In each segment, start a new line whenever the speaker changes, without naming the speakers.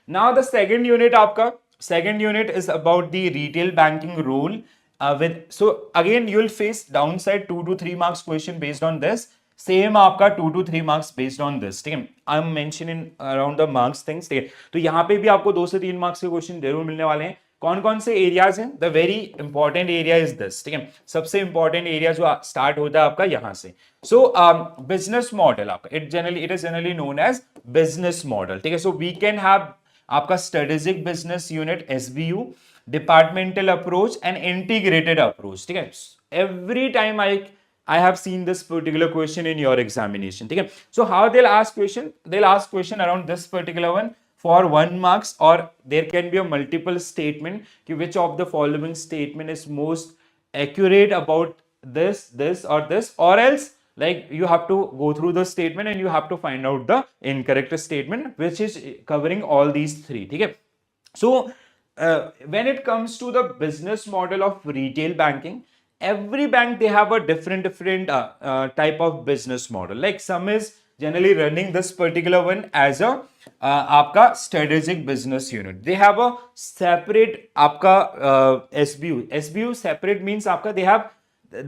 Now the second unit आपका second unit is about the retail banking role with so again you will face downside 2 to 3 marks question based on this. Same आपका 2 to 3 marks based on this, ठीक है. I am mentioning around the marks things, ठीक है. तो यहाँ पे भी आपको 2 से 3 मार्क्स के क्वेश्चन जरूर मिलने वाले हैं. कौन कौन से एरियाज हैं? The very important area is this, ठीक है. सबसे इंपॉर्टेंट एरिया जो स्टार्ट होता है आपका यहाँ से. सो बिजनेस मॉडल आपका it is generally known as business model, ठीक है. सो वी कैन हैव आपका strategic business unit SBU, departmental approach and integrated approach, ठीक है. Every time I have seen this particular question in your examination, ठीक है. So how they'll ask question? They'll ask question around this particular one for 1 marks, or there can be a multiple statement कि which of the following statement is most accurate about this or this, or else like you have to go through the statement and you have to find out the incorrect statement which is covering all these three, ठीक है. So when it comes to the business model of retail banking, every bank they have a different type of business model. Like some is generally running this particular one as a आपका strategic business unit. They have a separate आपका SBU separate means आपका they have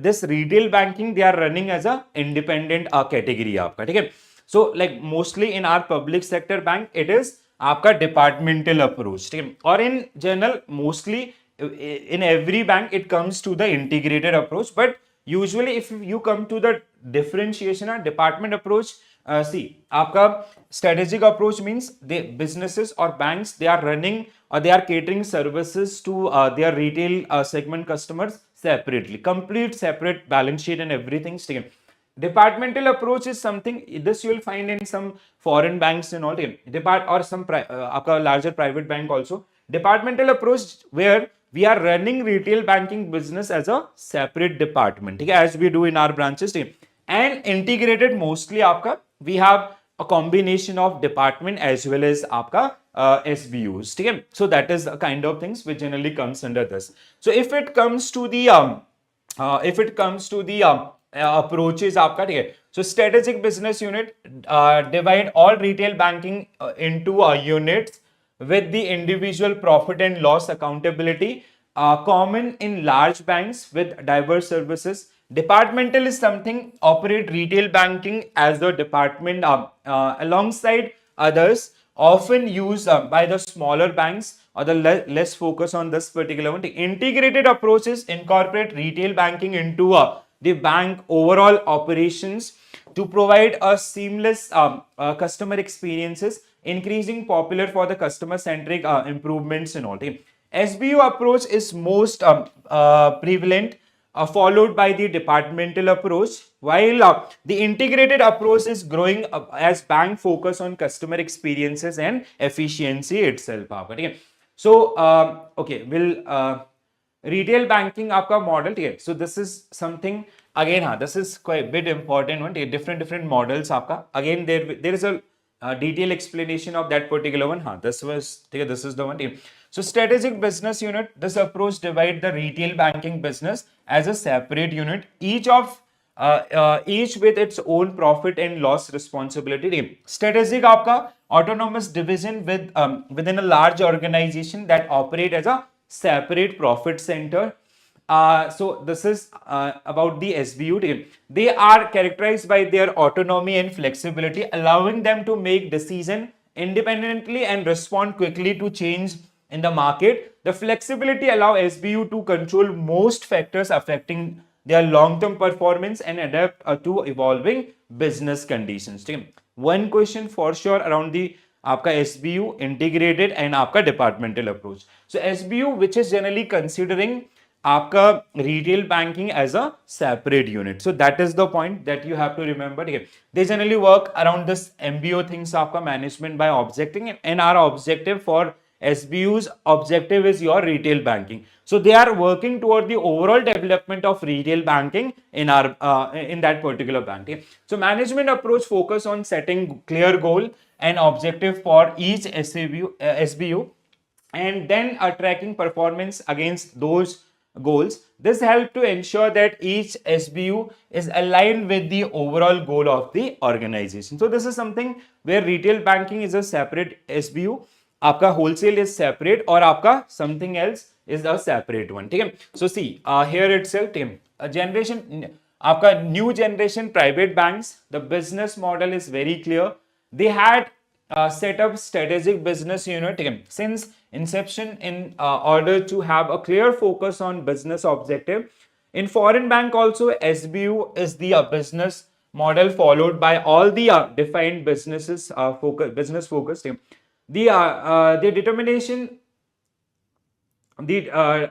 this retail banking they are running as a independent category आपका, ठीक है. So like mostly in our public sector bank it is आपका departmental approach, ठीक है. और in general mostly in every bank it comes to the integrated approach, but usually if you come to the differentiation or department approach, see आपका strategic approach means the businesses or banks they are running or they are catering services to their retail segment customers separately, complete separate balance sheet and everything, ठीक है. Departmental approach is something this you will find in some foreign banks and all, or some आपका larger private bank also. Departmental approach where we are running retail banking business as a separate department, ठीक है, as we do in our branches, ठीक है. And integrated mostly आपका we have a combination of department as well as आपका SBUs, ठीक है. So that is the kind of things which generally comes under this. So if it comes to the approaches आपका, ठीक है. So strategic business unit divide all retail banking into units with the individual profit and loss accountability common in large banks with diverse services. Departmental is something operate retail banking as the department alongside others often used by the smaller banks or the less focus on this particular one. The integrated approaches incorporate retail banking into the bank overall operations to provide a seamless customer experiences, increasing popular for the customer centric improvements and all. SBU approach is most prevalent, followed by the departmental approach, while the integrated approach is growing as bank focus on customer experiences and efficiency itself. So okay, will retail banking आपका model, ठीक है. So this is something again, this is quite a bit important one. Different models आपका. Again there is a detailed explanation of that particular one. This is the one. So strategic business unit, this approach divide the retail banking business as a separate unit, each with its own profit and loss responsibility. Strategic आपका autonomous division within a large organization that operate as a separate profit center. So this is about the SBU. They are characterized by their autonomy and flexibility, allowing them to make decisions independently and respond quickly to change in the market. The flexibility allows SBU to control most factors affecting their long-term performance and adapt to evolving business conditions. One question for sure around the आपका SBU, integrated and आपका departmental approach. So SBU, which is generally considering आपका retail banking as a separate unit. So that is the point that you have to remember. They generally work around this MBO things आपका management by objective, and our objective for SBU's objective is your retail banking. So they are working toward the overall development of retail banking in our in that particular bank. So management approach focus on setting clear goal and objective for each SBU and then tracking performance against those goals. This helps to ensure that each SBU is aligned with the overall goal of the organization. So this is something where retail banking is a separate SBU आपका wholesale is separate और आपका something else is a separate one, ठीक है. सो see here itself, ठीक है, generation आपका new generation private banks, the business model is very clear. They had set up strategic business unit, ठीक है, since inception in order to have a clear focus on business objective. In foreign bank also, SBU is the business model followed by all the defined businesses business focus. The determination, the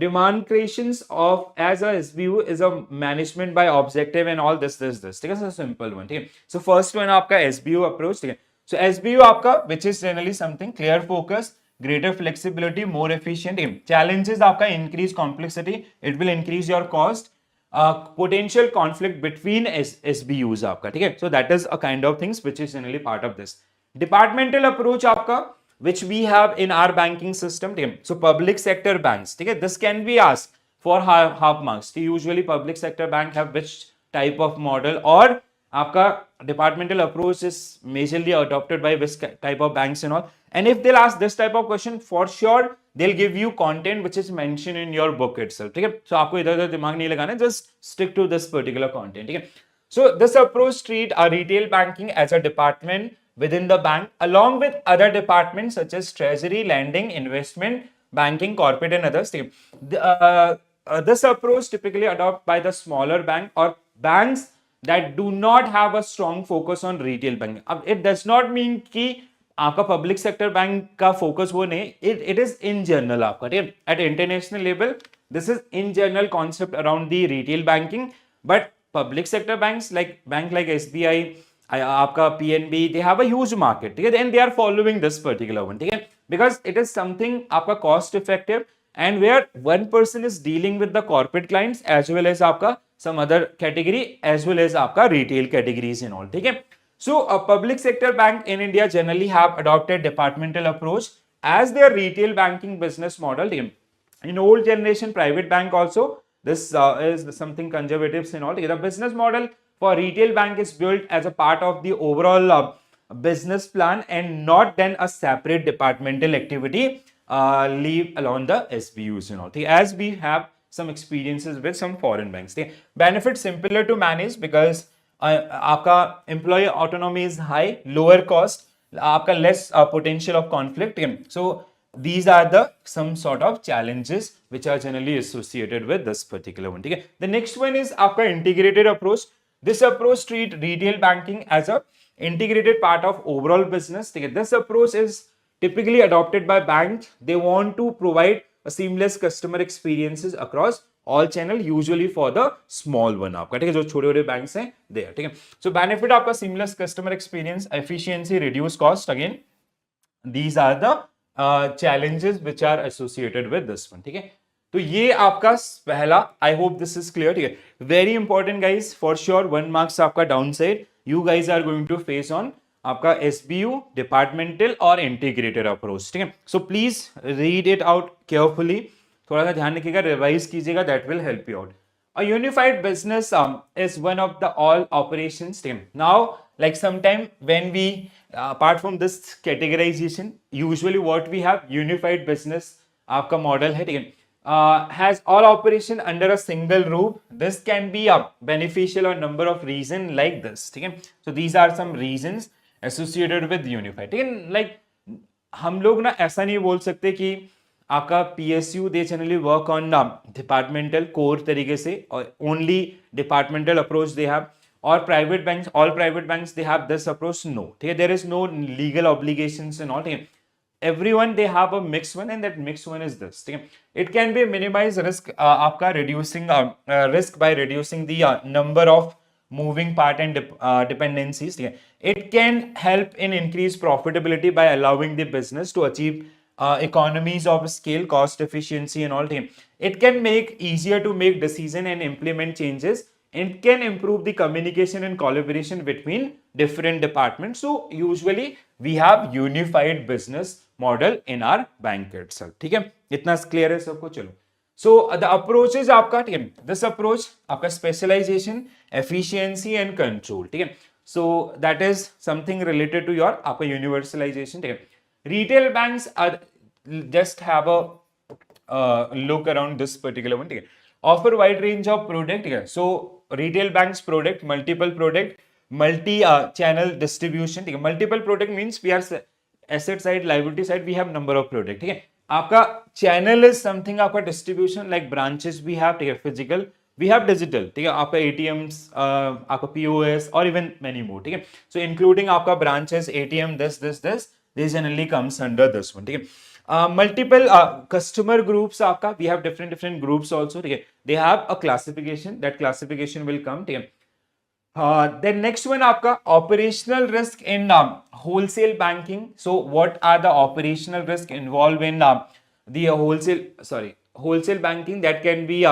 demarcations of as a SBU is a management by objective and all this. ठीक है, so simple one, ठीक है. So first one आपका SBU approach, ठीक है. So SBU आपका which is generally something clear focus, greater flexibility, more efficient. Challenges आपका increase complexity, it will increase your cost, potential conflict between SBUs आपका, ठीक है. So that is a kind of things which is generally part of this. Departmental approach आपका which we have in our banking system. So public sector banks, this can be asked for half marks. Usually public sector bank have which type of model, or आपका departmental approach is majorly adopted by which type of banks and all. And if they'll ask this type of question, for sure they'll give you content which is mentioned in your book itself. So आपको इधर-उधर दिमाग नहीं लगाना, just stick to this particular content. So this approach treat a retail banking as a department within the bank along with other departments such as treasury, lending, investment, banking, corporate and others. This approach typically adopted by the smaller bank or banks that do not have a strong focus on retail banking. It does not mean कि आपका public sector bank का focus वो नहीं, it is in general आपका, ठीक है. At international level, this is in general concept around the retail banking, but public sector banks like SBI, आपका PNB, they have a huge market, ठीक है, and they are following this particular one, ठीक है, because it is something आपका cost effective and where one person is dealing with the corporate clients as well as आपका some other category as well as आपका retail categories and all, ठीक है. So a public sector bank in India generally have adopted departmental approach as their retail banking business model. In old generation private bank also, this is something conservatives and all. The business model for retail bank is built as a part of the overall business plan and not then a separate departmental activity leave along the SBUs and all. As we have some experiences with some foreign banks. Benefits simpler to manage because आपका employee autonomy is high, lower cost, आपका less potential of conflict. So these are the some sort of challenges which are generally associated with this particular one. The next one is आपका integrated approach. This approach treat retail banking as a integrated part of overall business. This approach is typically adopted by banks. They want to provide a seamless customer experiences across all channel, usually for the small one आपका, ठीक है, जो छोटे-छोटे banks हैं there, ठीक है. So benefit आपका seamless customer experience, efficiency, reduce cost. Again, these are the challenges which are associated with this one, ठीक है. तो ये आपका पहला, I hope this is clear, ठीक है. Very important guys, for sure 1 marks आपका downside you guys are going to face on आपका SBU, departmental और integrated approach, ठीक है. So please read it out carefully. थोड़ा सा ध्यान रखिएगा, रिवाइज कीजिएगा, that will help you out. A unified business is one of the all operations. Now, like sometime when we apart from this categorization, usually what we have unified business आपका model है, ठीक है, has all operation under a single roof. This can be beneficial on number of reasons like this, ठीक है. So these are some reasons associated with unified, ठीक है. Like हम लोग ना ऐसा नहीं बोल सकते कि आपका PSU they generally work on departmental core तरीके से और only departmental approach they have, और private banks, all private banks they have this approach, no, ठीक है. There is no legal obligations and all, ठीक है. everyone they have a mixed one and that mixed one is this, ठीक है. It can be minimize risk आपका reducing risk by reducing the number of moving part and dependencies, ठीक है. It can help in increase profitability by allowing the business to achieve economies of scale, cost efficiency and all, ठीक है. It can make easier to make decision and implement changes. It can improve the communication and collaboration between different departments. So usually we have unified business model in our bank itself, ठीक है. इतना clear है सबको, चलो. So the approaches आपका, ठीक है, this approach आपका specialization, efficiency and control, ठीक है. So that is something related to your आपका universalization, ठीक है. Retail banks are just have a look around this particular one, ठीक है. Offer wide range of product, ठीक है. So retail banks product, multiple product, multi channel distribution, ठीक है. Multiple product means we are asset side, liability side, we have number of product, ठीक है. आपका channel is something आपका distribution like branches we have, ठीक है, physical, we have digital, ठीक है, आपका ATMs, आपका POS और even many more, ठीक है. So including आपका branches, ATM, this generally comes under this one, ठीक है. Multiple customer groups आपका, we have different groups also, ठीक है. They have a classification, that classification will come, ठीक है. Then next one आपका operational risk in wholesale banking. So what are the operational risk involved in the wholesale banking that can be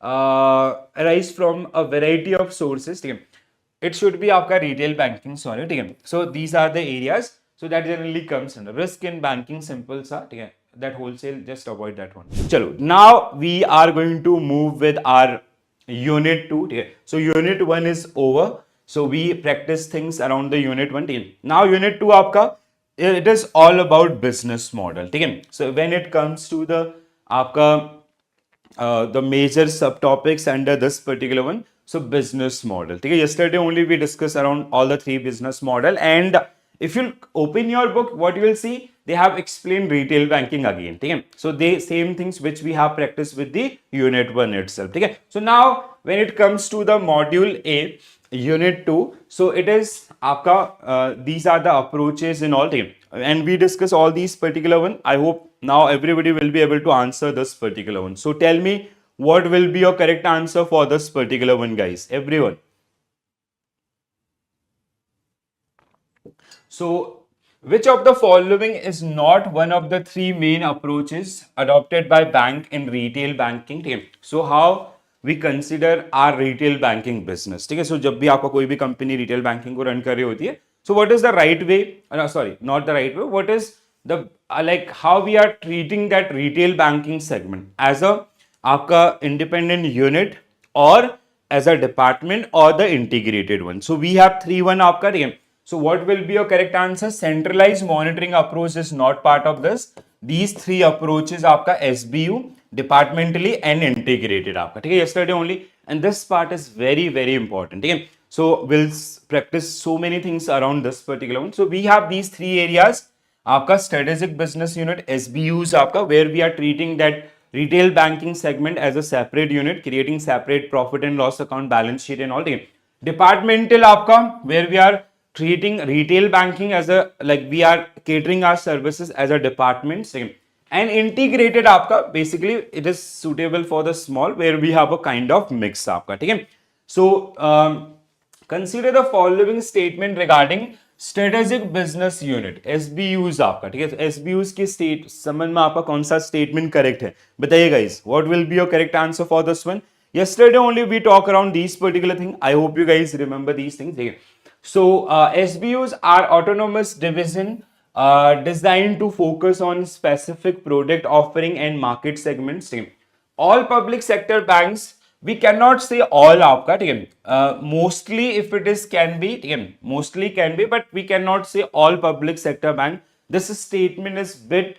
arise from a variety of sources, ठीक है. It should be आपका retail banking, sorry, ठीक है. So these are the areas, so that generally comes under risk in banking, simple सा, ठीक है. That wholesale, just avoid that one. चलो, now we are going to move with our unit 2, ठीक है. So unit 1 is over, so we practice things around the unit 1, ठीक है. Now unit 2 आपका, it is all about business model, ठीक है. So when it comes to the आपका the major subtopics under this particular one, so business model, ठीक है. Yesterday only we discussed around all the 3 business model, and if you open your book, what you will see, they have explained retail banking again, ठीक है. So they same things which we have practiced with the unit 1 itself, ठीक है. So now when it comes to the module A, unit 2, so it is आपका these are the approaches in all, ठीक है. And we discuss all these particular one. I hope now everybody will be able to answer this particular one. So tell me what will be your correct answer for this particular one, guys, everyone. So which of the following is not one of the 3 main approaches adopted by bank in retail banking, ठीक है. So how we consider our retail banking business, ठीक है. So जब भी आपका कोई भी company retail banking को रन कर रही होती है, so what is the right way, sorry, not the right way, what is the like how we are treating that retail banking segment as a आपका independent unit or as a department or the integrated one. So we have 3 1 आपका, ठीक है. So what will be your correct answer? Centralized monitoring approach is not part of this. These 3 approaches आपका SBU, departmentally and integrated आपका, ठीक है. Yesterday only, and this part is very important, ठीक है. So we'll practice so many things around this particular one. So we have these 3 areas आपका strategic business unit, SBUs आपका, where we are treating that retail banking segment as a separate unit, creating separate profit and loss account, balance sheet and all, ठीक है. Departmental आपका, where we are treating retail banking as a like we are catering our services as a department, same. And integrated आपका, basically it is suitable for the small, where we have a kind of mix आपका, ठीक है. So consider the following statement regarding strategic business unit, SBUs आपका, ठीक है. SBUs की state समझ में आपका कौन सा स्टेटमेंट करेक्ट है, बताइए guys. What will be your correct answer for this one? Yesterday only we talk around these particular thing. I hope you guys remember these things, ठीक है. So SBUs are autonomous division designed to focus on specific product offering and market segments. All public sector banks, we cannot say all आपका, ठीक है. Mostly if it is can be, ठीक है, mostly can be, but we cannot say all public sector bank. This statement is bit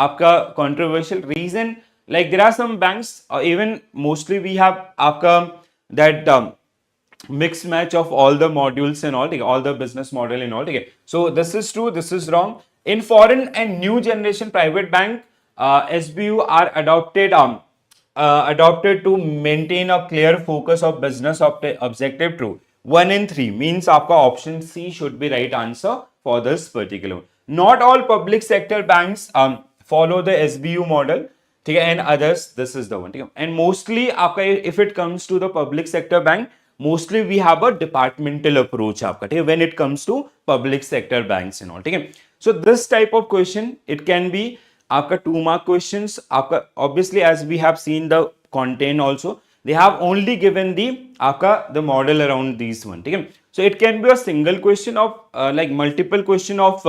आपका controversial. Reason, like there are some banks, even mostly we have आपका that mixed match of all the modules and all, all the business model and all. So this is true, this is wrong. In foreign and new generation private bank, SBU are adopted to maintain a clear focus of business objective. True. 1 and 3 means आपका option C should be right answer for this particular. Not all public sector banks follow the SBU model, and others, this is the one. And mostly आपका, if it comes to the public sector bank, mostly we have a departmental approach आपका, when it comes to public sector banks and all. So this type of question, it can be आपका 2 mark questions आपका. Obviously as we have seen the content also, they have only given the आपका the model around these one. So it can be a single question of like multiple question of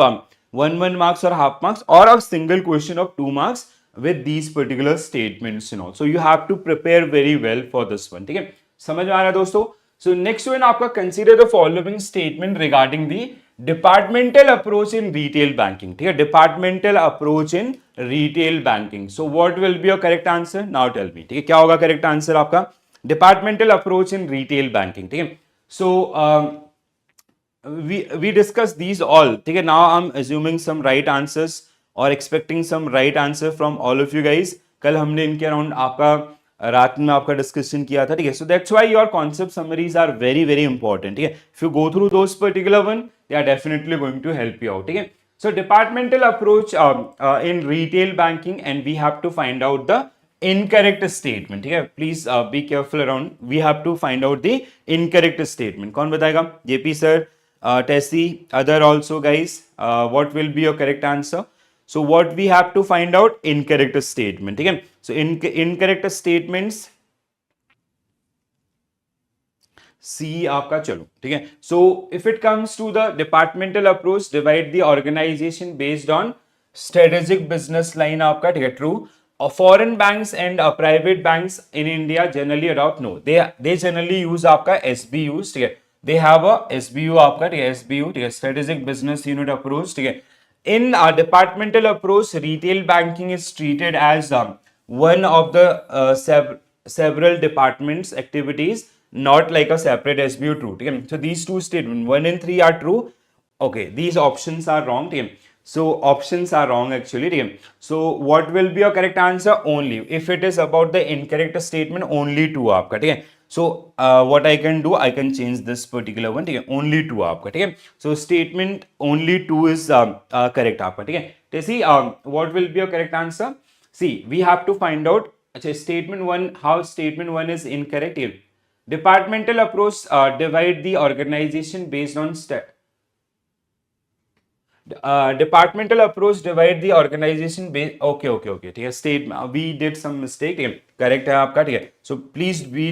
1 marks or half marks, or a single question of 2 marks with these particular statements and all. So you have to prepare very well for this one. समझ में आ रहा है दोस्तों? So next one आपका consider the following statement regarding the departmental approach in retail banking. ठीक है, departmental approach in retail banking. So what will be your correct answer? Now tell me. ठीक है, क्या होगा करेक्ट आंसर आपका? Departmental approach in retail banking. ठीक है, सो we discussed these all. ठीक है, now I'm assuming some right answers or expecting some right answer from all of you guys. कल हमने इनके अराउंड आपका रात में आपका डिस्कशन किया था. ठीक है, so that's why your concept summaries are very very important. ठीक है, if you go through those particular one, they are definitely going to help you out. ठीक है, so departmental approach in retail banking, and we have to find out the incorrect statement. ठीक है, please be careful around. We have to find out the incorrect statement. कौन बताएगा? JP sir, Tessie, other also guys, what will be your correct answer? So what we have to find out? Incorrect statement. ठीक है, so incorrect statements C आपका. चलो ठीक है, so if it comes to the departmental approach, divide the organization based on strategic business line आपका. ठीक है, true. Foreign banks and private banks in India generally adopt, no, they generally use आपका SBUs. ठीक है, they have a SBU आपका. ठीक है, SBU. ठीक है, strategic business unit approach. ठीक है, in departmental approach, retail banking is treated as one of the several departments activities, not like a separate SBU. True. ठीक है, so these two statements 1 and 3 are true. Okay, these options are wrong. ठीक है, so options are wrong actually. ठीक है, so what will be your correct answer? Only if it is about the incorrect statement, only 2 आपका. ठीक है, so what I can do, I can change this particular one. ठीक है, only 2 आपका. ठीक है, so statement only 2 is correct आपका. ठीक है, तो see what will be your correct answer? See, we have to find out. अच्छा, statement 1, how statement 1 is incorrect here? Departmental approach divide the organization based on departmental approach divide the organization based. Okay, ठीक है, state we did some mistake. ठीक है, correct है आपका. ठीक है, so please we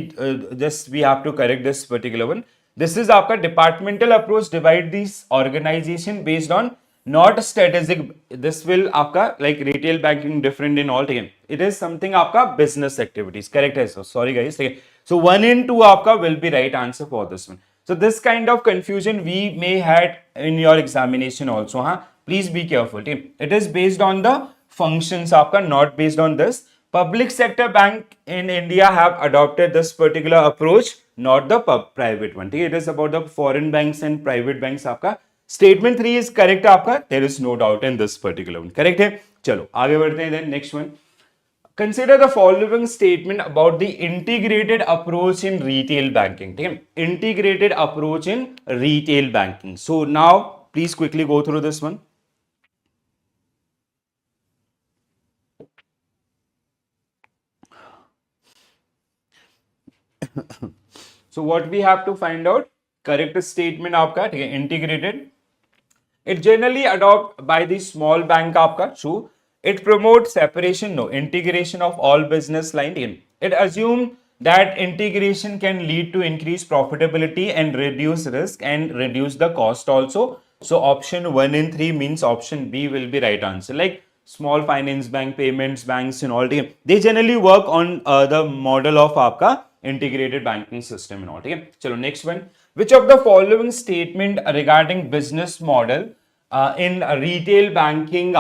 just we have to correct this particular one. This is आपका departmental approach divide this organization based on not strategic. This will आपका like retail banking different in all. ठीक है, it is something आपका business activities. Correct है, so sorry guys. ठीक है, so 1 and 2 आपका will be right answer for this one. So this kind of confusion we may had in your examination also. हाँ, please be careful. ठीक, it is based on the functions आपका, not based on this. Public sector bank in India have adopted this particular approach, not the private one. ठीक, it is about the foreign banks and private banks आपका. Statement 3 is correct आपका. There is no doubt in this particular one. Correct है. चलो आगे बढ़ते हैं. Then next one. Consider the following statement about the integrated approach in retail banking. ठीक है, integrated approach in retail banking. So now please quickly go through this one. So what we have to find out? Correct statement आपका. ठीक है, integrated. It generally adopt by the small bank आपका. True. It promotes separation, no, integration of all business line in. It assumes that integration can lead to increased profitability and reduce risk and reduce the cost also. So option 1 and 3 means option B will be right answer. Like small finance bank, payments banks and all, they generally work on the model of आपका integrated banking system and all. ठीक है, चलो next one. Which of the following statement regarding business model in retail banking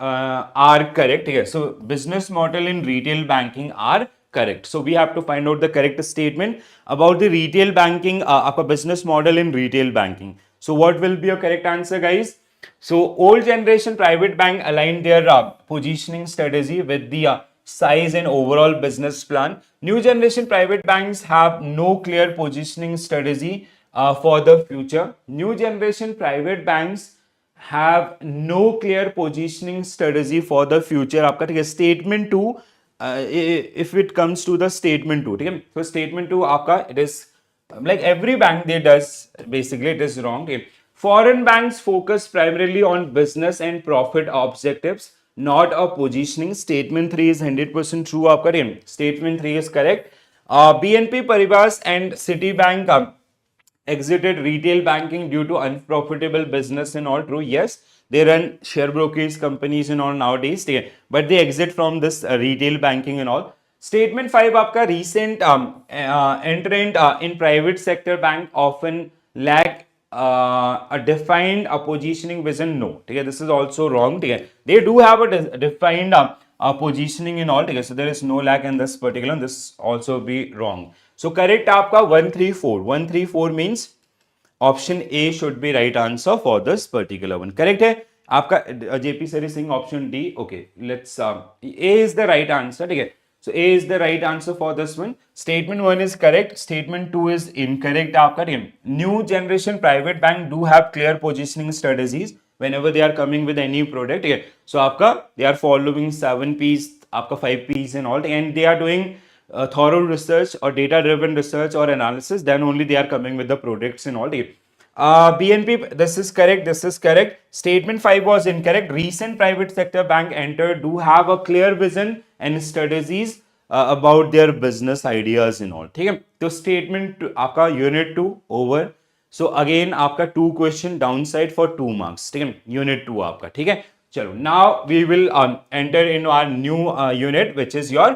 are correct? Okay, so business model in retail banking are correct. So we have to find out the correct statement about the retail banking, a business model in retail banking. So what will be your correct answer, guys? So old generation private bank aligned their positioning strategy with the size and overall business plan. New generation private banks have no clear positioning strategy for the future. New generation private banks have no clear positioning strategy for the future. आपका. ठीक है, statement 2, if it comes to the statement 2, ठीक है, so statement 2 आपका, it is like every bank they does, basically it is wrong. ठीक है, foreign banks focus primarily on business and profit objectives, not a positioning. Statement 3 is 100% true आपका. ठीक है, statement 3 is correct. BNP Paribas and Citibank exited retail banking due to unprofitable business and all. True. Yes, they run share brokerage companies and all nowadays, but they exit from this retail banking and all. Statement 5 आपका recent entrant in private sector bank often lack a defined positioning vision. No, ठीक है, this is also wrong. ठीक है, they do have a defined positioning in all. ठीक है, so there is no lack in this particular. This also be wrong. So correct आपका 134. 134 means option A should be right answer for this particular one. Correct है आपका JP sir Singh option D. Okay, let's A is the right answer. ठीक है, so A is the right answer for this one. Statement 1 is correct, statement 2 is incorrect आपका. New generation private bank do have clear positioning strategies whenever they are coming with any product. ठीक है, सो आपका they are following 7 P's, आपका 5 P's and all, and they are doing thorough research or data driven research or analysis, then only they are coming with the products and all. BNP, this is correct, this is correct. Statement 5 was incorrect. Recent private sector bank entered do have a clear vision and strategies about their business ideas and all. ठीक है, तो statement आपका unit 2 over. सो again आपका 2 question down side for 2 marks. ठीक है, unit 2 आपका. ठीक है, चलो now we will enter in our new unit which is your